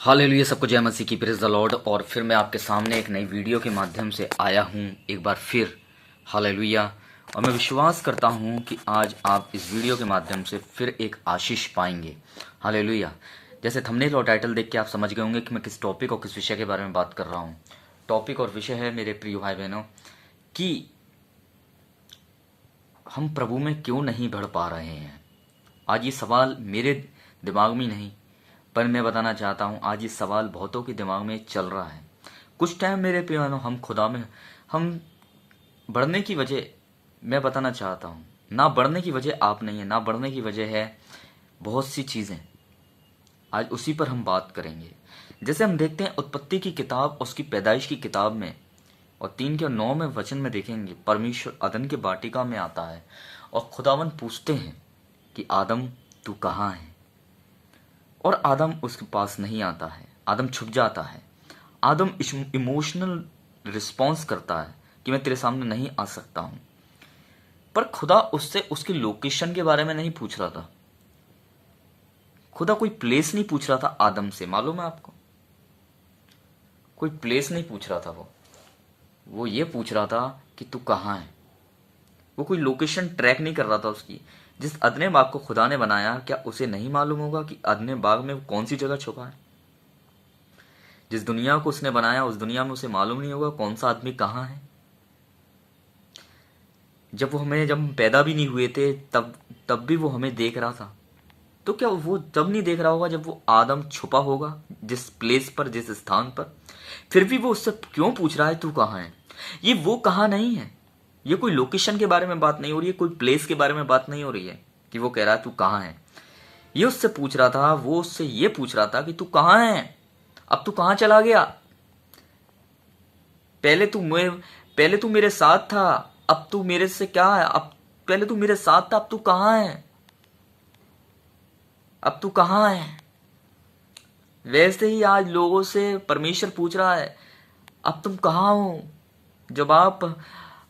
Hallelujah, सबको जय मसीह की, प्रेज द लॉर्ड। और फिर मैं आपके सामने एक नई वीडियो के माध्यम से आया हूँ एक बार फिर। हालेलुया। और मैं विश्वास करता हूँ कि आज आप इस वीडियो के माध्यम से फिर एक आशीष पाएंगे। हालेलुया। जैसे थंबनेल और टाइटल देख के आप समझ गए होंगे कि मैं किस टॉपिक और किस विषय के बारे में बात कर रहा हूँ। टॉपिक और विषय है मेरे प्रिय भाई बहनों कि हम प्रभु में क्यों नहीं बढ़ पा रहे हैं। आज ये सवाल मेरे दिमाग में नहीं, पर मैं बताना चाहता हूँ आज ये सवाल बहुतों के दिमाग में चल रहा है। कुछ टाइम मेरे प्यारों हम खुदा में हम बढ़ने की वजह मैं बताना चाहता हूँ, ना बढ़ने की वजह आप नहीं है, ना बढ़ने की वजह है बहुत सी चीज़ें। आज उसी पर हम बात करेंगे। जैसे हम देखते हैं उत्पत्ति की किताब, उसकी पैदाइश की किताब में और 3 के 9 में वचन में देखेंगे, परमेश्वर अदन के वाटिका में आता है और खुदावन पूछते हैं कि आदम तू कहाँ है। और आदम उसके पास नहीं आता है, आदम छुप जाता है। आदम इमोशनल रिस्पॉन्स करता है कि मैं तेरे सामने नहीं आ सकता हूं। पर खुदा उससे उसकी लोकेशन के बारे में नहीं पूछ रहा था। खुदा कोई प्लेस नहीं पूछ रहा था आदम से, मालूम है आपको। कोई प्लेस नहीं पूछ रहा था वो ये पूछ रहा था कि तू कहाँ है। वो कोई लोकेशन ट्रैक नहीं कर रहा था उसकी। जिस अदने बाग को खुदा ने बनाया, क्या उसे नहीं मालूम होगा कि अदने बाग में कौन सी जगह छुपा है। जिस दुनिया को उसने बनाया उस दुनिया में उसे मालूम नहीं होगा कौन सा आदमी कहाँ है। जब हम पैदा भी नहीं हुए थे तब भी वो हमें देख रहा था। तो क्या वो तब नहीं देख रहा होगा जब वो आदम छुपा होगा जिस प्लेस पर, जिस स्थान पर। फिर भी वो उससे क्यों पूछ रहा है तू कहाँ है। ये वो कहाँ नहीं है। ये कोई लोकेशन के बारे में बात नहीं हो रही है, कोई प्लेस के बारे में बात नहीं हो रही है कि वो कह रहा है तू कहाँ है। ये उससे पूछ रहा था, वो उससे ये पूछ रहा था कि तू कहाँ है, अब तू कहाँ चला गया। पहले तू मेरे साथ था, अब तू मेरे से क्या है। अब पहले तू मेरे साथ था, अब तू कहाँ है, अब तू कहाँ है। वैसे ही आज लोगों से परमेश्वर पूछ रहा है अब तुम कहाँ हो। जब आप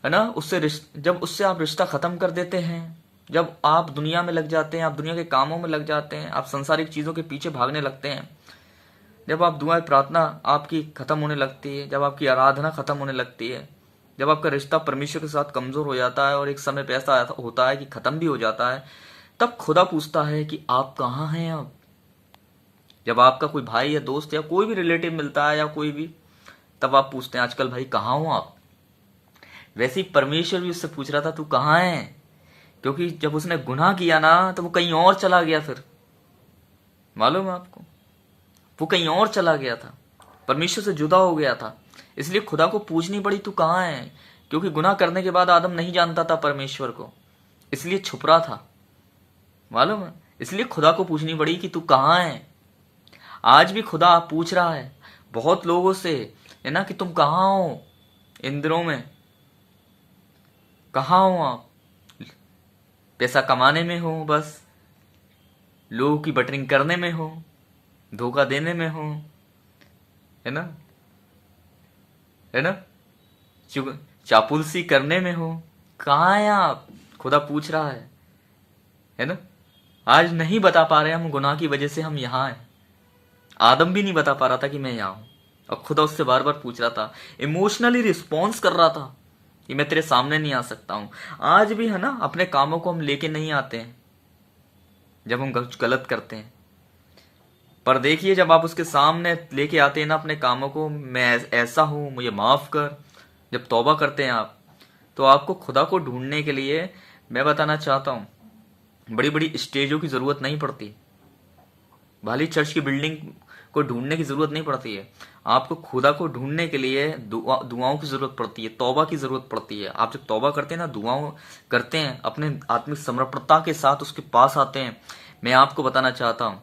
है ना जब उससे आप रिश्ता खत्म कर देते हैं, जब आप दुनिया में लग जाते हैं, आप दुनिया के कामों में लग जाते हैं, आप संसारिक चीजों के पीछे भागने लगते हैं, जब आप दुआएं प्रार्थना आपकी खत्म होने लगती है, जब आपकी आराधना खत्म होने लगती है, जब आपका रिश्ता परमेश्वर के साथ कमजोर हो जाता है और एक समय पे ऐसा होता है कि खत्म भी हो जाता है, तब खुदा पूछता है कि आप कहाँ हैं। अब जब आपका कोई भाई या दोस्त या कोई भी रिलेटिव मिलता है या कोई भी, तब आप पूछते हैं आजकल भाई कहाँ हो आप। वैसे ही परमेश्वर भी उससे पूछ रहा था तू कहाँ है, क्योंकि जब उसने गुनाह किया ना तो वो कहीं और चला गया। फिर मालूम है आपको, वो कहीं और चला गया था, परमेश्वर से जुदा हो गया था। इसलिए खुदा को पूछनी पड़ी तू कहाँ है, क्योंकि गुनाह करने के बाद आदम नहीं जानता था परमेश्वर को, इसलिए छुप रहा था। मालूम है, इसलिए खुदा को पूछनी पड़ी कि तू कहाँ है। आज भी खुदा पूछ रहा है बहुत लोगों से, है ना, कि तुम कहाँ हो। इन दिनों में कहाँ हो आप। पैसा कमाने में हो, बस लोगों की बटरिंग करने में हो, धोखा देने में हो, है ना, है ना, चापुलसी करने में हो। कहाँ है आप, खुदा पूछ रहा है ना। आज नहीं बता पा रहे हम, गुनाह की वजह से हम यहाँ हैं। आदम भी नहीं बता पा रहा था कि मैं यहाँ हूं, और खुदा उससे बार बार पूछ रहा था, इमोशनली रिस्पॉन्स कर रहा था कि मैं तेरे सामने नहीं आ सकता हूं। आज भी है ना, अपने कामों को हम लेके नहीं आते हैं जब हम कुछ गलत करते हैं। पर देखिए, जब आप उसके सामने लेके आते हैं ना अपने कामों को, मैं ऐसा हूं, मुझे माफ कर, जब तौबा करते हैं आप, तो आपको खुदा को ढूंढने के लिए मैं बताना चाहता हूं बड़ी बड़ी स्टेजों की जरूरत नहीं पड़ती, भाली चर्च की बिल्डिंग को ढूंढने की जरूरत नहीं पड़ती है। आपको खुदा को ढूंढने के लिए दुआओं की जरूरत पड़ती है, तौबा की जरूरत पड़ती है। आप जब तौबा करते हैं ना, दुआओं करते हैं, अपने आत्मिक समर्पणता के साथ उसके पास आते हैं, मैं आपको बताना चाहता हूं,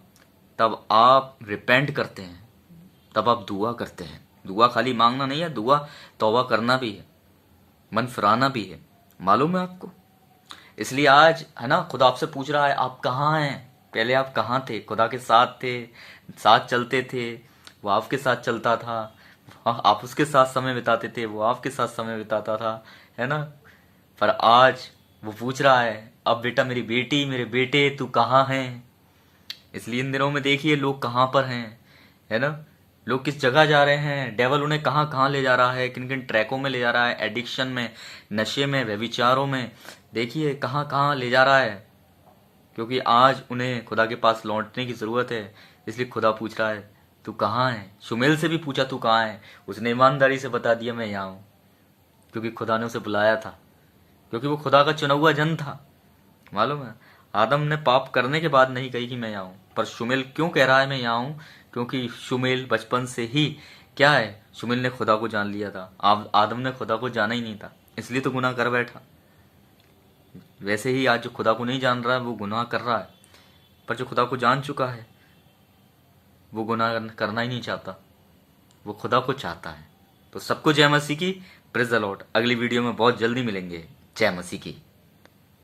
तब आप रिपेंट करते हैं, तब आप दुआ करते हैं। दुआ खाली मांगना नहीं है, दुआ तौबा करना भी है, मन फिराना भी है। मालूम है आपको। इसलिए आज है ना, खुदा आपसे पूछ रहा है आप कहाँ हैं। पहले आप कहाँ थे, खुदा के साथ थे, साथ चलते थे, वो आपके साथ चलता था, आप उसके साथ समय बिताते थे, वो आपके साथ समय बिताता था, है ना। पर आज वो पूछ रहा है अब बेटा, मेरी बेटी, मेरे बेटे, तू कहाँ है। इसलिए इन दिनों में देखिए लोग कहाँ पर हैं, है ना। लोग किस जगह जा रहे हैं, डेवल उन्हें कहाँ कहाँ ले जा रहा है, किन किन ट्रैकों में ले जा रहा है, एडिक्शन में, नशे में, व्यभिचारों में, देखिए कहाँ कहाँ ले जा रहा है। क्योंकि आज उन्हें खुदा के पास लौटने की ज़रूरत है, इसलिए खुदा पूछ रहा है तू कहाँ है। शुमेल से भी पूछा तू कहाँ है, उसने ईमानदारी से बता दिया मैं यहाँ हूँ, क्योंकि खुदा ने उसे बुलाया था, क्योंकि वो खुदा का चुना हुआ जन था। मालूम है, आदम ने पाप करने के बाद नहीं कही कि मैं यहाँ हूँ, पर शुमेल क्यों कह रहा है मैं यहाँ हूँ, क्योंकि शुमेल बचपन से ही क्या है, शुमेल ने खुदा को जान लिया था। आदम ने खुदा को जाना ही नहीं था, इसलिए तो गुनाह कर बैठा। वैसे ही आज जो खुदा को नहीं जान रहा है वो गुनाह कर रहा है, पर जो खुदा को जान चुका है वो गुनाह करना ही नहीं चाहता, वो खुदा को चाहता है। तो सबको जय मसीह की, प्रेज द लॉर्ड। अगली वीडियो में बहुत जल्दी मिलेंगे। जय मसीह की।